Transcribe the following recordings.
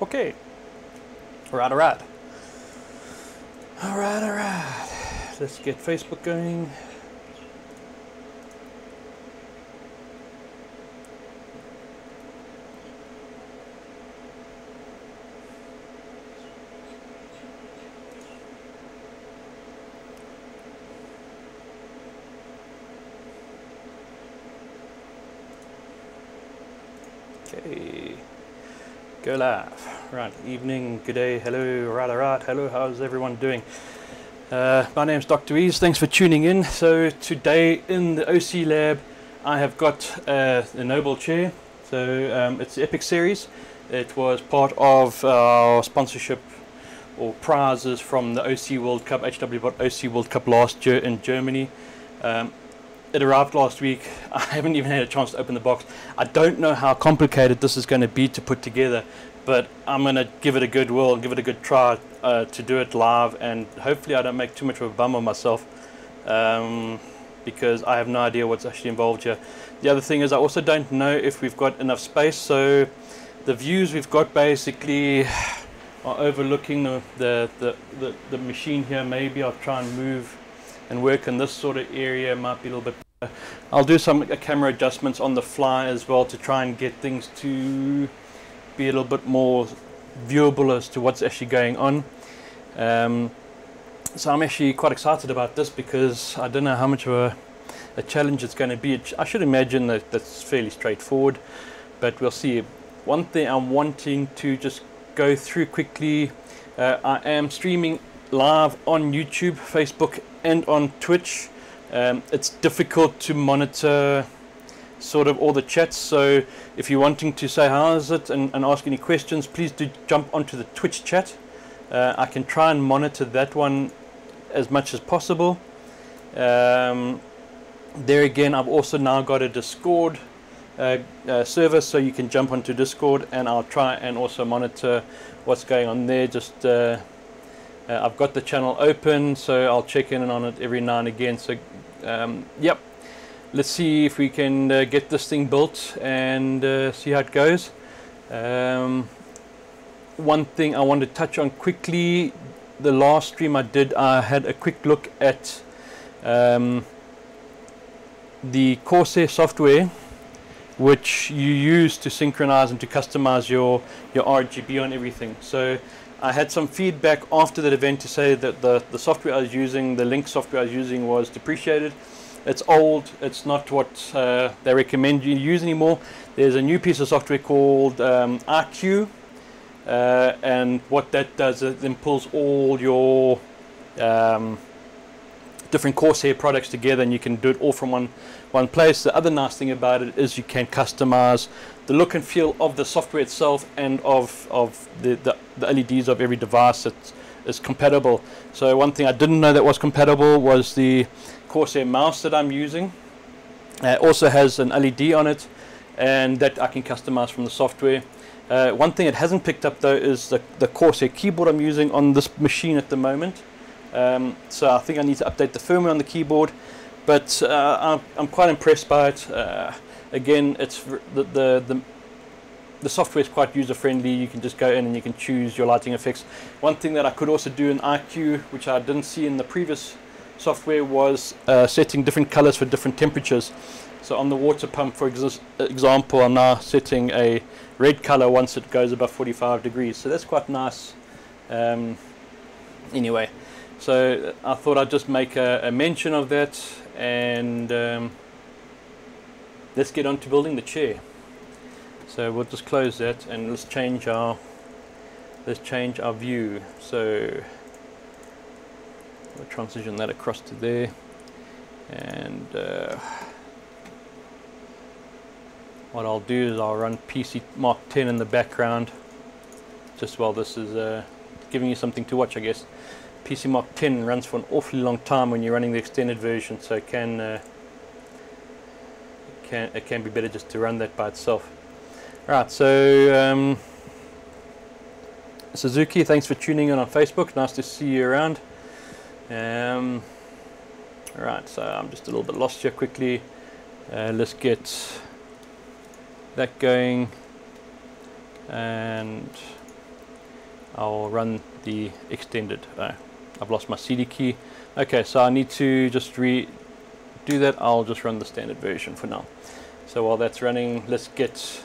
Okay. Alright. Let's get Facebook going. Okay. Go live. Right, evening, good day, hello, right, hello, how's everyone doing? My name's DrWeez, thanks for tuning in. So today in the OC lab I have got the Noble chair. So it's the Epic series. It was part of our sponsorship or prizes from the OC World Cup, HW OC World Cup last year in Germany. It arrived last week. I haven't even had a chance to open the box. I don't know how complicated this is going to be to put together, but I'm going to give it a good whirl, give it a good try to do it live, and hopefully I don't make too much of a bum of myself, because I have no idea what's actually involved here. The other thing is I also don't know if we've got enough space, so the views we've got basically are overlooking the machine here. Maybe I'll try and move and work in this sort of area, might be a little bit better. I'll do some camera adjustments on the fly as well to try and get things to be a little bit more viewable as to what's actually going on. So I'm actually quite excited about this because I don't know how much of a challenge it's going to be. I should imagine that that's fairly straightforward, but we'll see. One thing I'm wanting to just go through quickly, I am streaming live on YouTube, Facebook and on Twitch. It's difficult to monitor sort of all the chats, so if you're wanting to say how is it and ask any questions, please do jump onto the Twitch chat. I can try and monitor that one as much as possible. There again, I've also now got a Discord server, so you can jump onto Discord and I'll try and also monitor what's going on there. Just I've got the channel open, so I'll check in on it every now and again. So yep, let's see if we can get this thing built and see how it goes. One thing I want to touch on quickly, the last stream I did, I had a quick look at the Corsair software which you use to synchronize and to customize your RGB on everything. So I had some feedback after that event to say that the software I was using, the Link software I was using, was depreciated. It's old, it's not what they recommend you use anymore. There's a new piece of software called RQ, and what that does is it then pulls all your different Corsair products together, and you can do it all from one place. The other nice thing about it is you can customize the look and feel of the software itself and of the LEDs of every device that is compatible. So one thing I didn't know that was compatible was the Corsair mouse that I'm using. It also has an LED on it, and that I can customize from the software. One thing it hasn't picked up though is the Corsair keyboard I'm using on this machine at the moment. So I think I need to update the firmware on the keyboard, but I'm quite impressed by it. Again, it's the software is quite user friendly. You can just go in and you can choose your lighting effects. One thing that I could also do in IQ, which I didn't see in the previous software, was setting different colors for different temperatures. So on the water pump, for example, I'm now setting a red color once it goes above 45 degrees. So that's quite nice. Anyway, so I thought I'd just make a mention of that, and let's get on to building the chair. So we'll just close that and let's change our view. So we'll transition that across to there, and what I'll do is I'll run PC Mark 10 in the background just while this is giving you something to watch, I guess. PC Mark 10 runs for an awfully long time when you're running the extended version, so it can be better just to run that by itself. Right, so Suzuki, thanks for tuning in on Facebook. Nice to see you around. Right, so I'm just a little bit lost here quickly. Let's get that going, and I'll run the extended. I've lost my CD key. Okay, so I need to just do that. I'll just run the standard version for now. So while that's running, let's get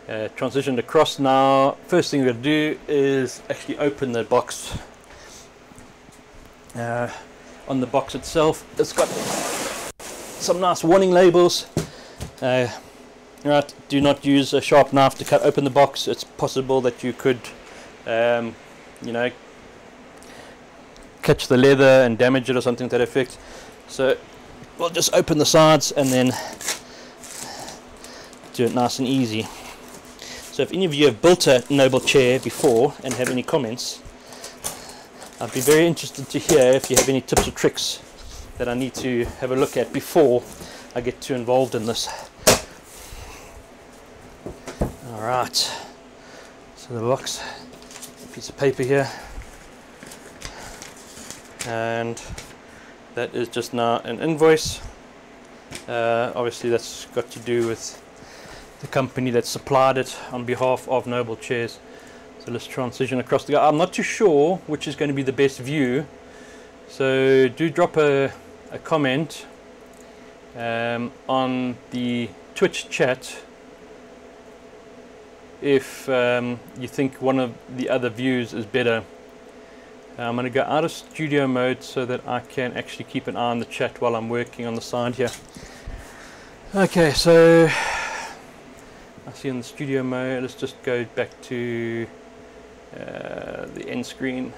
transitioned across now. First thing we're going to do is actually open the box. On the box itself, it's got some nice warning labels. Right, do not use a sharp knife to cut open the box. It's possible that you could, you know, catch the leather and damage it or something to that effect. So we'll just open the sides and then do it nice and easy. So if any of you have built a Noble chair before and have any comments, I'd be very interested to hear if you have any tips or tricks that I need to have a look at before I get too involved in this. Alright, so the box, a piece of paper here, and that is just now an invoice. Obviously that's got to do with the company that supplied it on behalf of Noble Chairs. So let's transition across the go. I'm not too sure which is going to be the best view, so do drop a comment on the Twitch chat if you think one of the other views is better. I'm going to go out of studio mode so that I can actually keep an eye on the chat while I'm working on the side here. Okay, so I see in the studio mode, let's just go back to the end screen.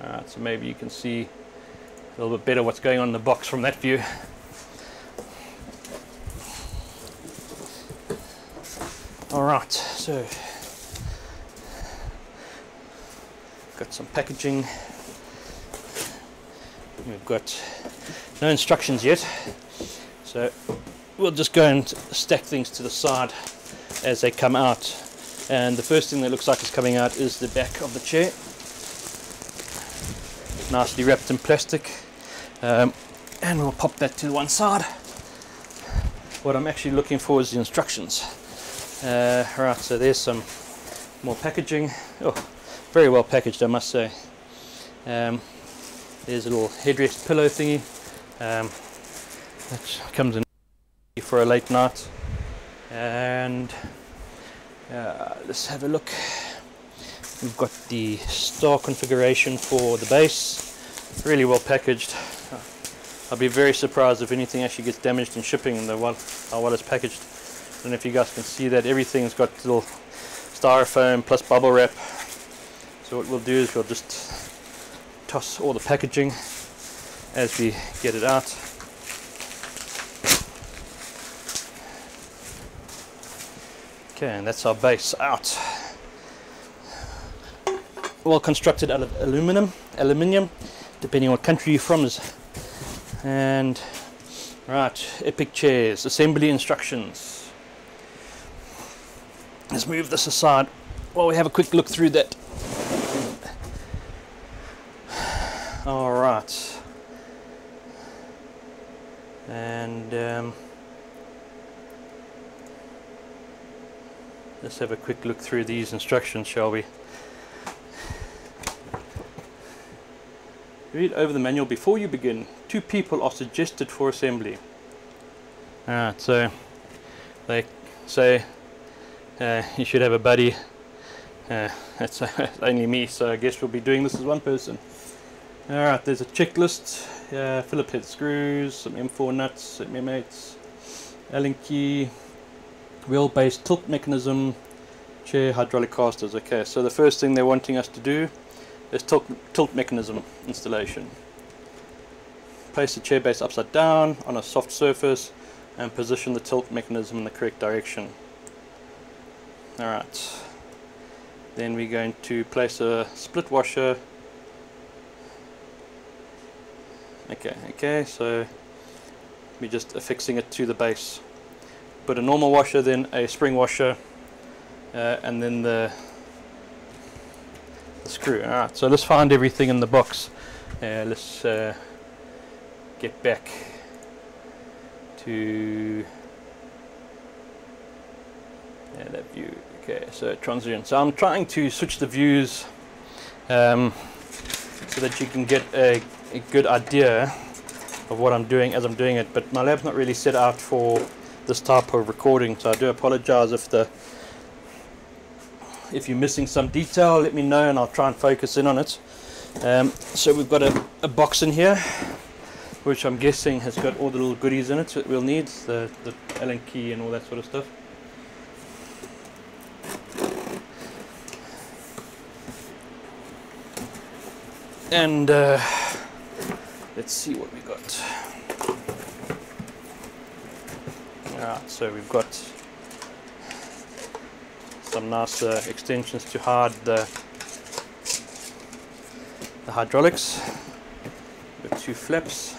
Alright, so maybe you can see a little bit better what's going on in the box from that view. Alright, so got some packaging. We've got no instructions yet, so we'll just go and stack things to the side as they come out. And the first thing that looks like is coming out is the back of the chair, nicely wrapped in plastic, and we'll pop that to one side. What I'm actually looking for is the instructions. Right, so there's some more packaging. Oh, very well packaged, I must say. There's a little headrest pillow thingy that comes in for a late night. And let's have a look. We've got the star configuration for the base, really well packaged. I'll be very surprised if anything actually gets damaged in shipping while it's packaged. I don't know if you guys can see that everything's got little styrofoam plus bubble wrap. So what we'll do is we'll just toss all the packaging as we get it out. Okay, and that's our base out. Well constructed out of aluminium, depending on what country you're from. And right, epic chairs, assembly instructions. Let's move this aside while we have a quick look through that. All right, and let's have a quick look through these instructions, shall we? Read over the manual before you begin. 2 people are suggested for assembly. Alright, so they say you should have a buddy. That's only me, so I guess we'll be doing this as one person. Alright, there's a checklist. Phillip head screws, some M4 nuts, some M8s, Allen key, wheel-based tilt mechanism, chair, hydraulic casters. Okay, so the first thing they're wanting us to do is tilt mechanism installation. Place the chair base upside down on a soft surface and position the tilt mechanism in the correct direction. Alright, then we're going to place a split washer. Okay, so we're just affixing it to the base. Put a normal washer, then a spring washer, and then the screw. Alright, so let's find everything in the box. Let's get back to Yeah, that view. Okay, so transition. So I'm trying to switch the views so that you can get a good idea of what I'm doing as I'm doing it. But my lab's not really set out for this type of recording, so I do apologize if you're missing some detail. Let me know and I'll try and focus in on it. So we've got a box in here, which I'm guessing has got all the little goodies in it that we'll need, the Allen key and all that sort of stuff. And let's see what we got. Alright, so we've got some nice extensions to hide the hydraulics. We've got 2 flaps.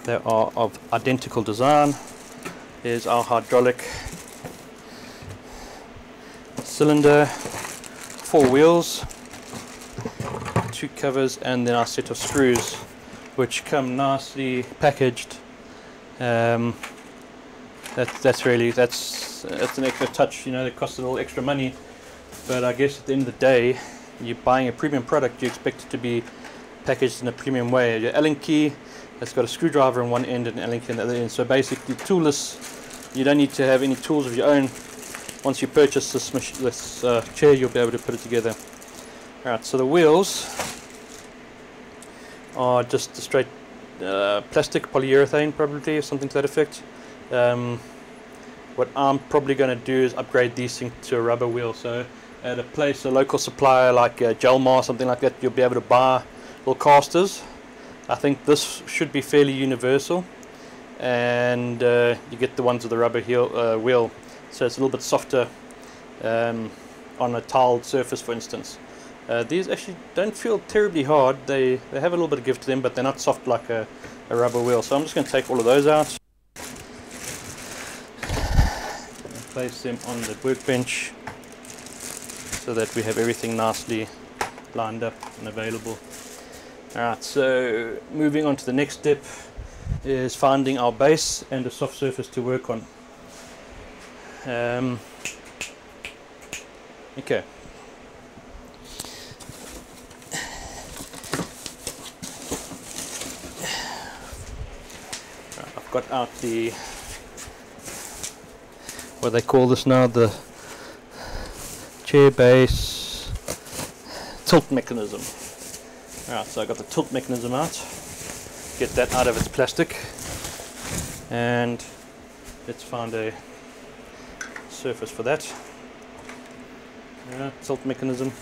They are of identical design. Here's our hydraulic cylinder, 4 wheels, 2 covers, and then our set of screws, which come nicely packaged. That's an extra touch, you know, that costs a little extra money, but I guess at the end of the day, you're buying a premium product, you expect it to be packaged in a premium way. Your Allen key has got a screwdriver on one end and an Allen key on the other end, so basically toolless. You don't need to have any tools of your own. Once you purchase this chair, you'll be able to put it together. Alright, so the wheels are just a straight plastic, polyurethane probably, or something to that effect. What I'm probably going to do is upgrade these things to a rubber wheel. So at a local supplier like Gelmar or something like that, you'll be able to buy little casters. I think this should be fairly universal, and you get the ones with the rubber wheel, so it's a little bit softer on a tiled surface, for instance. These actually don't feel terribly hard. They have a little bit of give to them, but they're not soft like a rubber wheel. So I'm just going to take all of those out. Place them on the workbench so that we have everything nicely lined up and available. Alright, so moving on to the next step is finding our base and a soft surface to work on. Okay. I've got out the, what they call this now, the chair base tilt mechanism. Alright, so I got the tilt mechanism out. Get that out of its plastic, and let's find a surface for that. Tilt mechanism,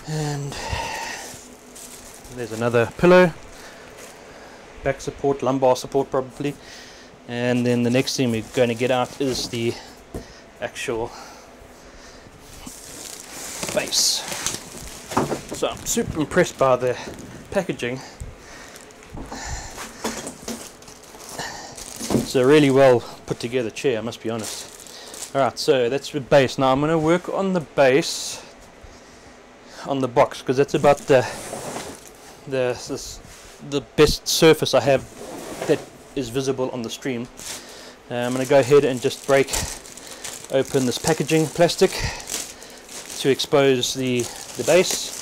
and there's another pillow, back support, lumbar support probably. And then the next thing we're going to get out is the actual base. So I'm super impressed by the packaging. It's a really well put together chair, I must be honest. Alright, so that's the base. Now I'm going to work on the base on the box, because that's about the best surface I have that is visible on the stream. I'm going to go ahead and just break open this packaging plastic to expose the base.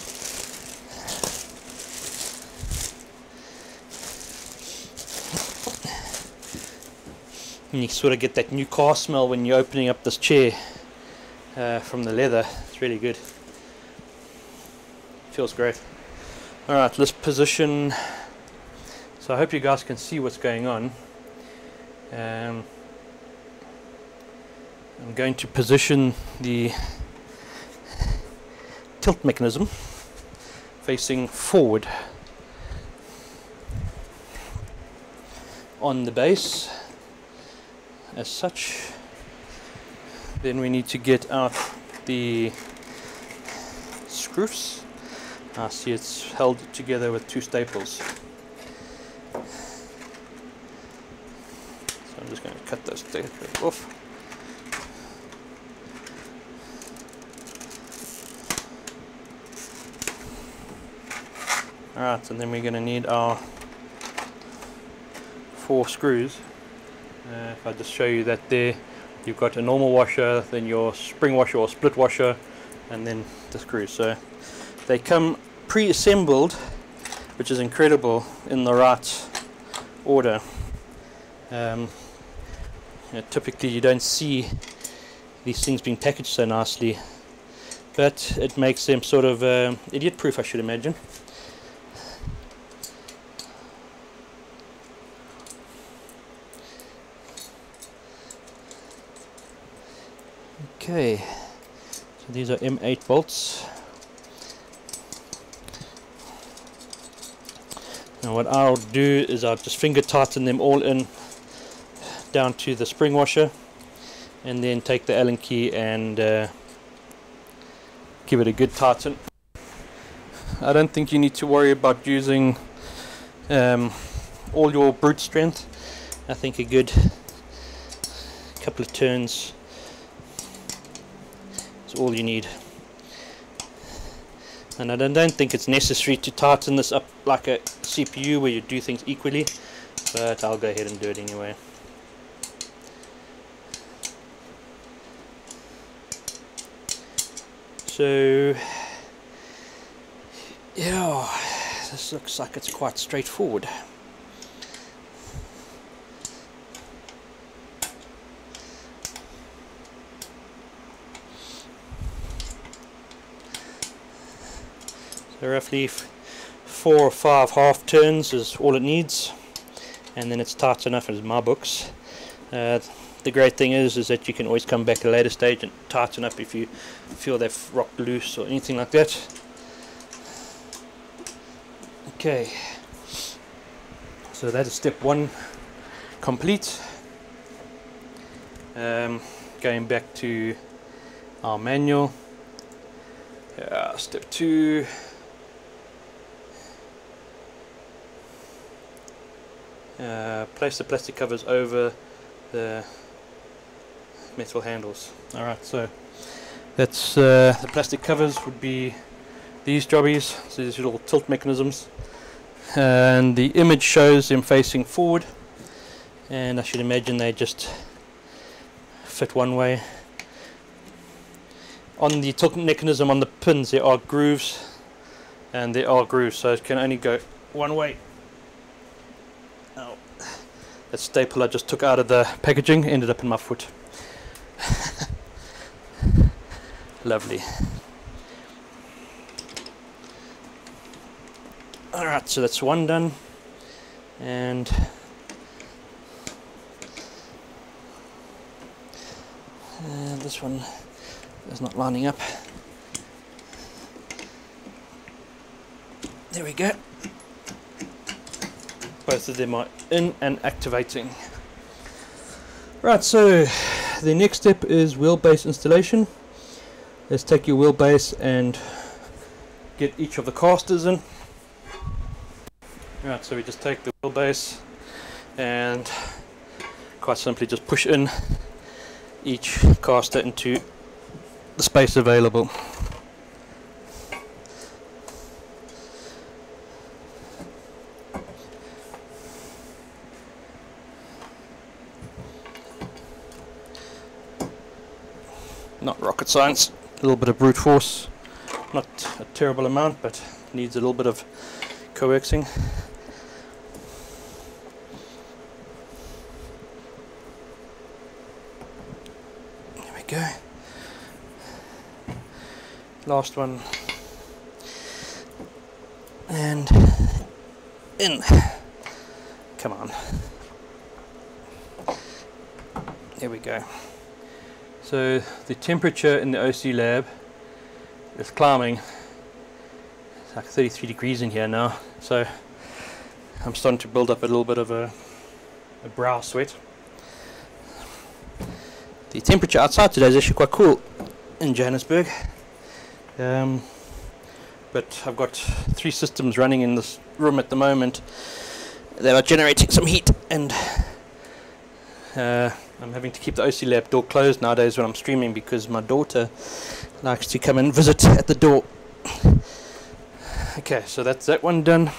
And you sort of get that new car smell when you're opening up this chair from the leather. It's really good. Feels great. Alright, let's position. So I hope you guys can see what's going on. I'm going to position the tilt mechanism facing forward on the base as such. Then we need to get out the screws. I see it's held together with 2 staples. So I'm just going to cut those staples off. Alright, and then we're going to need our 4 screws If I just show you that there, you've got a normal washer, then your spring washer or split washer, and then the screws. So they come pre-assembled, which is incredible, in the right order. Typically you don't see these things being packaged so nicely, but it makes them sort of idiot proof, I should imagine. Okay, so these are M8 bolts. Now what I'll do is I'll just finger tighten them all in down to the spring washer, and then take the Allen key and give it a good tighten. I don't think you need to worry about using all your brute strength. I think a good couple of turns is all you need. And I don't think it's necessary to tighten this up like a CPU where you do things equally, but I'll go ahead and do it anyway. So yeah, this looks like it's quite straightforward. So roughly 4 or 5 half turns is all it needs, and then it's tight enough as my books. The great thing is that you can always come back at a later stage and tighten up if you feel they've rocked loose or anything like that. Okay, so that is step 1 complete. Going back to our manual, step 2. Place the plastic covers over the metal handles. Alright, so that's the plastic covers would be these jobbies, so these little tilt mechanisms, and the image shows them facing forward, and I should imagine they just fit one way. On the tilt mechanism on the pins there are grooves, and there are grooves, so it can only go one way. Oh, that staple I just took out of the packaging ended up in my foot. Lovely. Alright, so that's one done, and this one is not lining up. There we go. Both of them are in and activating. Right, so the next step is wheelbase installation. Let's take your wheelbase and get each of the casters in. Right, so we just take the wheelbase and quite simply just push in each caster into the space available. Not rocket science, a little bit of brute force, not a terrible amount, but needs a little bit of coaxing. There we go. Last one, and in. Come on. There we go. So the temperature in the OC lab is climbing. It's like 33 degrees in here now, so I'm starting to build up a little bit of a brow sweat. The temperature outside today is actually quite cool in Johannesburg, but I've got 3 systems running in this room at the moment that are generating some heat, and I'm having to keep the OC lab door closed nowadays when I'm streaming because my daughter likes to come and visit at the door. Okay, so that's that one done.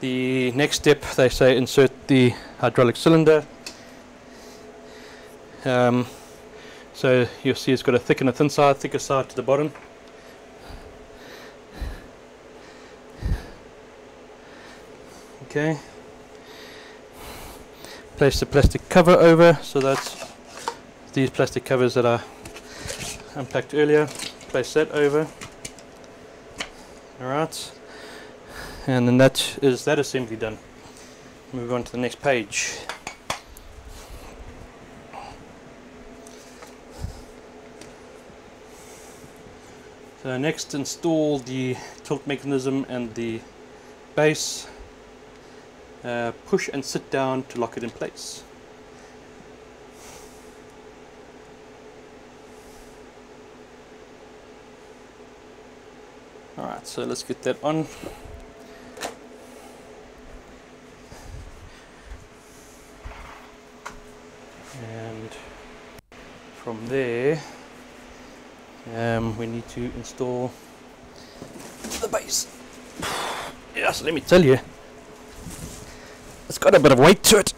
The next step, they say insert the hydraulic cylinder, So you'll see it's got a thick and a thin side, thicker side to the bottom. Okay. Place the plastic cover over, so that's these plastic covers that I unpacked earlier. Place that over. Alright. And then that is that assembly done. Move on to the next page. So next, install the tilt mechanism and the base. Push and sit down to lock it in place. Alright, so let's get that on. And from there we need to install the base. Yes, let me tell you, it's got a bit of weight to it.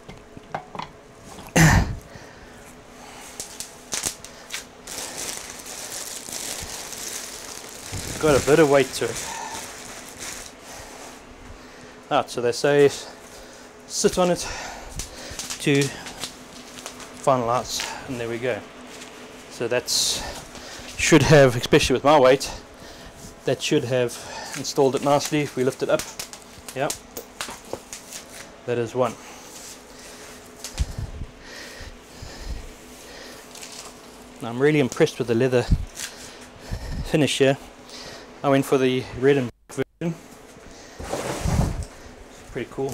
It's got a bit of weight to it. Alright, so they say sit on it to finalize, and there we go. So that's should have, especially with my weight, that should have installed it nicely. If we lift it up, yeah, that is one. Now, I'm really impressed with the leather finish here. I went for the red and black version. It's pretty cool.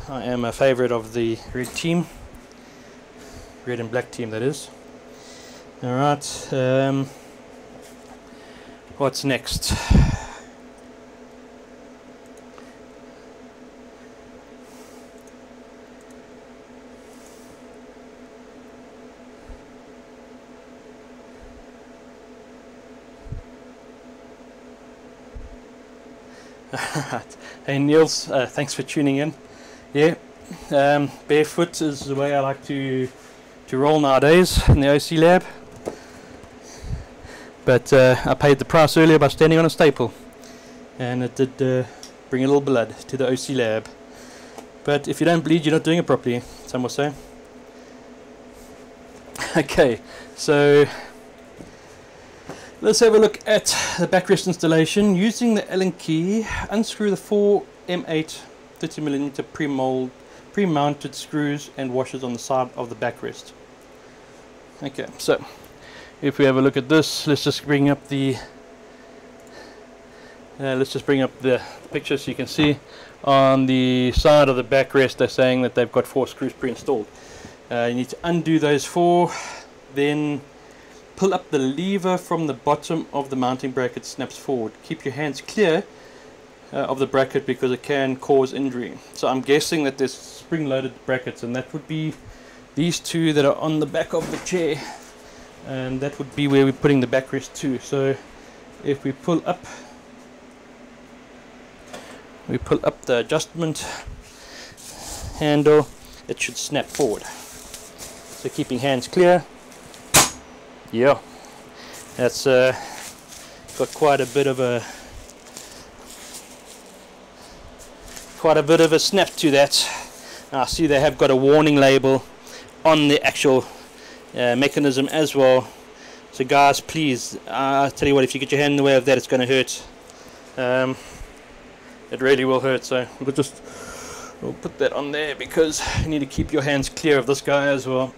I am a favorite of the red team, red and black team, that is. Alright, what's next? Hey Niels, thanks for tuning in. Yeah, barefoot is the way I like to roll nowadays in the OC lab. But I paid the price earlier by standing on a staple, and it did bring a little blood to the OC lab. But if you don't bleed, you're not doing it properly, some will say. Okay, so let's have a look at the backrest installation. Using the Allen key, unscrew the 4 M8 30mm pre-mounted screws and washers on the side of the backrest. Okay, so if we have a look at this, let's just bring up the picture so you can see on the side of the backrest they're saying that they've got 4 screws pre-installed. You need to undo those 4, then pull up the lever from the bottom of the mounting bracket snaps forward. Keep your hands clear of the bracket because it can cause injury. So I'm guessing that there's spring-loaded brackets, and that would be these 2 that are on the back of the chair, and that would be where we're putting the backrest to. So if we pull up the adjustment handle, it should snap forward. So keeping hands clear. Yeah, that's got quite a bit of a snap to that. I see they have got a warning label on the actual mechanism as well. So guys, please, I tell you what, if you get your hand in the way of that, it's going to hurt. It really will hurt. So we'll put that on there because you need to keep your hands clear of this guy as well.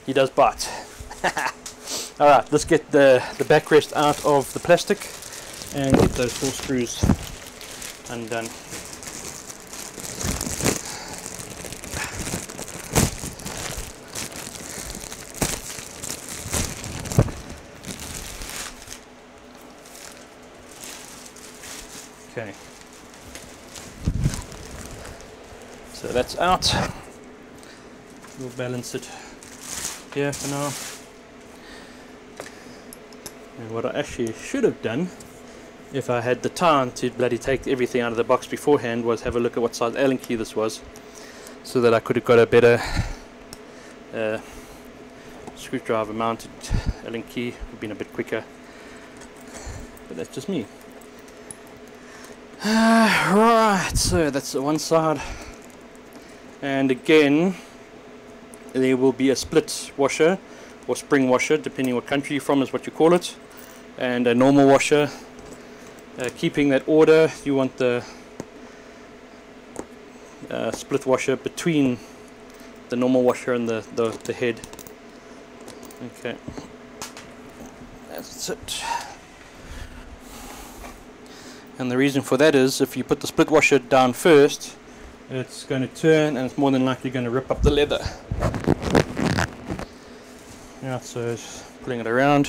He does bite. Alright, let's get the backrest out of the plastic and get those 4 screws undone. Okay, so that's out. We'll balance it here for now. And what I actually should have done, if I had the time to bloody take everything out of the box beforehand, was have a look at what size Allen key this was, so that I could have got a better screwdriver mounted Allen key would have been a bit quicker, but that's just me. Right, so that's the one side, and again there will be a split washer or spring washer, depending what country you're from is what you call it, and a normal washer. Keeping that order, you want the split washer between the normal washer and the head. Okay, that's it. And the reason for that is, if you put the split washer down first, it's going to turn and it's more than likely going to rip up the leather. Yeah, so just pulling it around.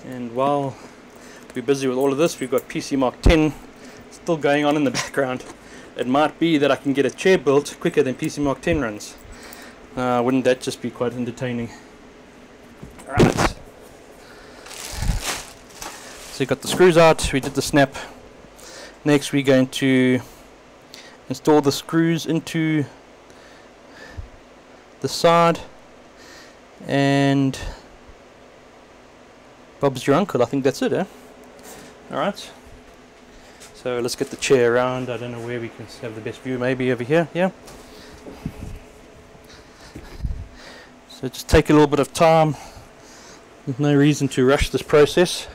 And while we're busy with all of this, we've got PC Mark 10 still going on in the background. It might be that I can get a chair built quicker than PC Mark 10 runs. Wouldn't that just be quite entertaining? Alright. So we got the screws out, we did the snap. Next we're going to install the screws into the side, and Bob's your uncle. I think that's it, eh? Alright. So let's get the chair around. I don't know where we can have the best view. Maybe over here, yeah? So just take a little bit of time. There's no reason to rush this process.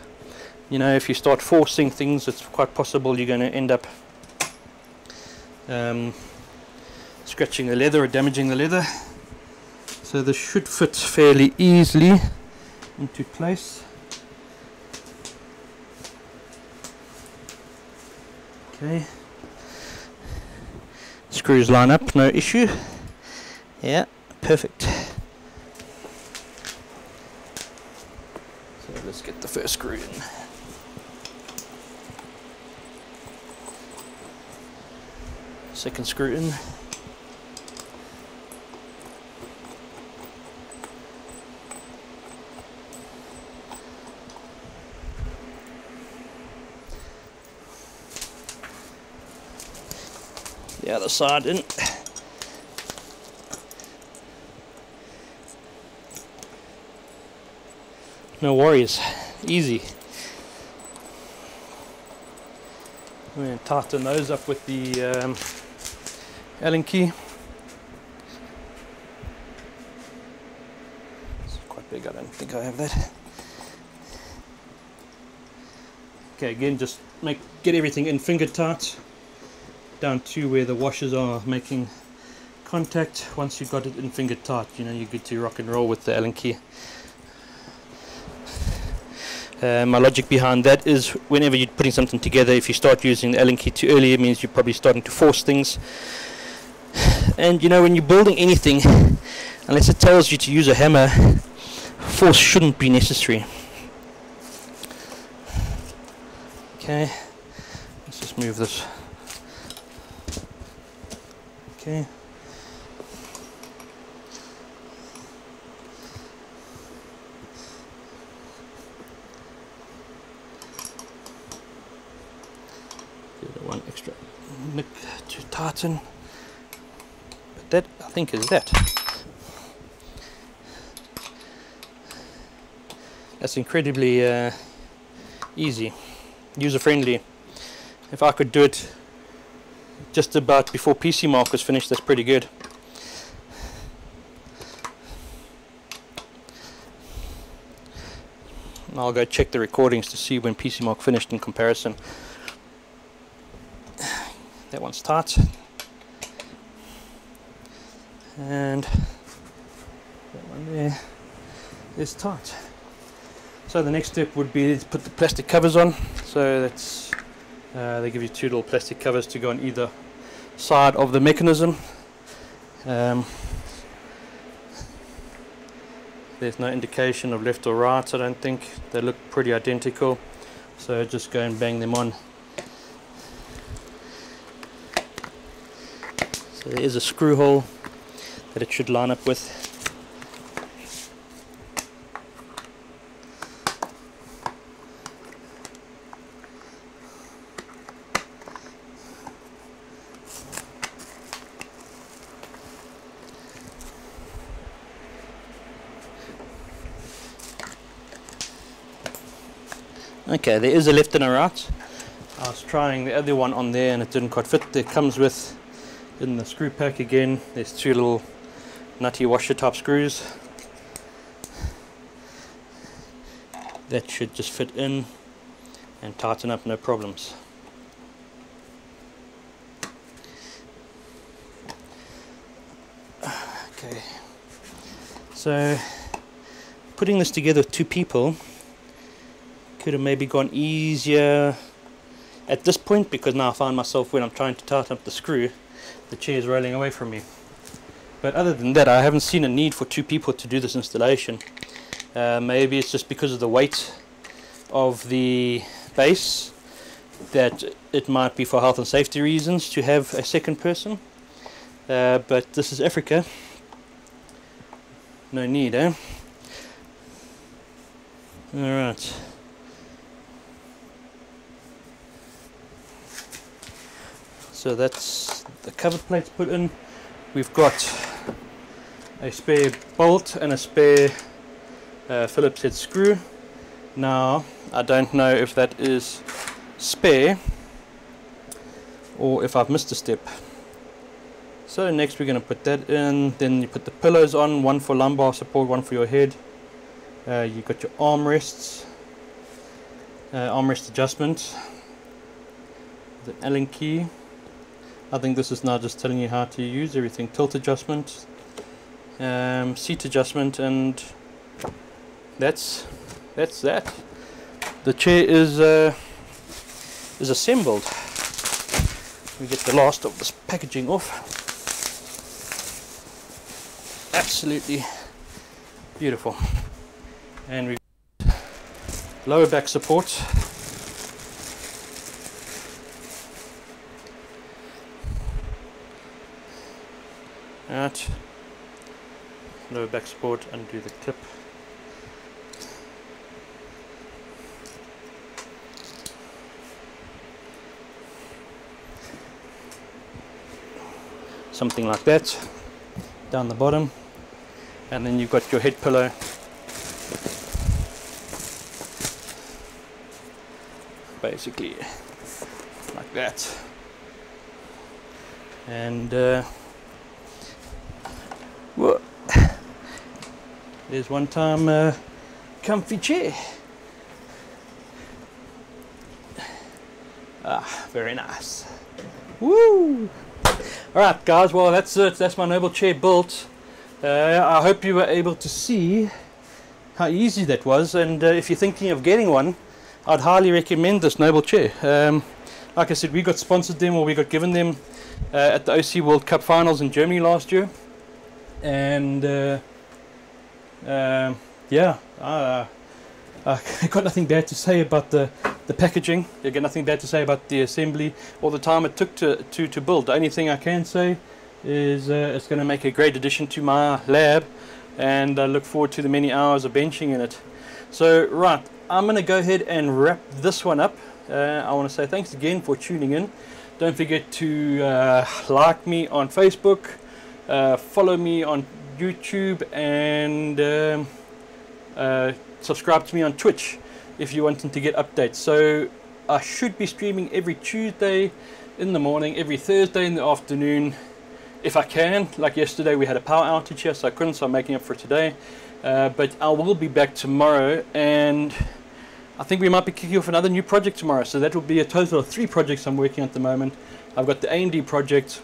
You know, if you start forcing things, it's quite possible you're going to end up scratching the leather or damaging the leather. So this should fit fairly easily into place. Okay, screws line up, no issue. Yeah, perfect. So let's get the first screw in. Second screw in. The other side in. No worries, easy. We're going to tighten those up with the Allen key. It's quite big, I don't think I have that. Okay, again, just get everything in finger tight, down to where the washers are making contact. Once you've got it in finger tight, you know you're good to rock and roll with the Allen key. My logic behind that is, whenever you're putting something together, if you start using the Allen key too early, it means you're probably starting to force things. And you know, when you're building anything, unless it tells you to use a hammer, force shouldn't be necessary. Okay, let's just move this. Okay. One extra nick to tighten, but that I think is that. That's incredibly easy, user-friendly. If I could do it just about before PC Mark was finished, that's pretty good. And I'll go check the recordings to see when PC Mark finished in comparison. That one's tight, and that one there is tight. So the next step would be to put the plastic covers on. So that's they give you two little plastic covers to go on either side of the mechanism. There's no indication of left or right, I don't think. They look pretty identical, so just go and bang them on. So there is a screw hole that it should line up with. Okay, there is a left and a right. I was trying the other one on there and it didn't quite fit. It comes with, in the screw pack again, there's two little nutty washer type screws. That should just fit in and tighten up, no problems. Okay, so putting this together with two people could have maybe gone easier at this point, because now I find myself, when I'm trying to tighten up the screw, the chair is rolling away from me. But other than that, I haven't seen a need for two people to do this installation. Maybe it's just because of the weight of the base that it might be for health and safety reasons to have a second person. But this is Africa. No need, eh? Alright. So that's the cover plates put in. We've got a spare bolt and a spare Phillips head screw. Now I don't know if that is spare or if I've missed a step. So next we're going to put that in. Then you put the pillows on, one for lumbar support, one for your head. You've got your armrests, armrest adjustment, the Allen key. I think this is now just telling you how to use everything. Tilt adjustment, seat adjustment, and that's that. The chair is assembled. We get the last of this packaging off. Absolutely beautiful. And we got lower back support. Right, lower back support, undo the clip. Something like that down the bottom, and then you've got your head pillow. Basically like that, and whoa. There's one time comfy chair. Ah, very nice. Woo! Alright guys, well that's it. That's my noble chair built. I hope you were able to see how easy that was, and if you're thinking of getting one, I'd highly recommend this noble chair. Like I said, we got sponsored them, or we got given them at the OC World Cup finals in Germany last year. And yeah, I got nothing bad to say about the packaging. I got nothing bad to say about the assembly or the time it took to build. The only thing I can say is it's going to make a great addition to my lab, and I look forward to the many hours of benching in it. So right, I'm going to go ahead and wrap this one up. I want to say thanks again for tuning in. Don't forget to like me on Facebook, follow me on YouTube, and subscribe to me on Twitch if you're wanting to get updates. So I should be streaming every Tuesday in the morning, every Thursday in the afternoon, if I can. Like yesterday we had a power outage here, so I couldn't, so I'm making up for today. But I will be back tomorrow, and I think we might be kicking off another new project tomorrow. So that will be a total of 3 projects I'm working on at the moment. I've got the AMD project,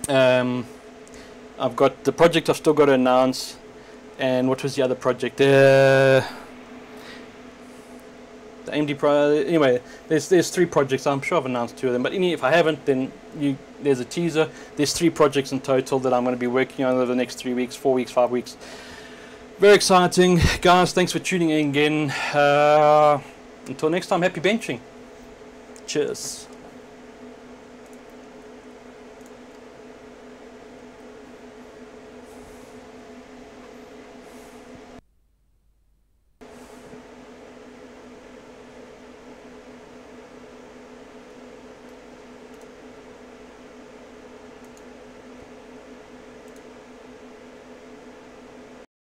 I've got the project I've still got to announce, and what was the other project? The AMD anyway, there's 3 projects. I'm sure I've announced 2 of them, but if I haven't, then there's a teaser. There's 3 projects in total that I'm going to be working on over the next 3 weeks, 4 weeks, 5 weeks. Very exciting, guys. Thanks for tuning in again. Until next time, happy benching. Cheers.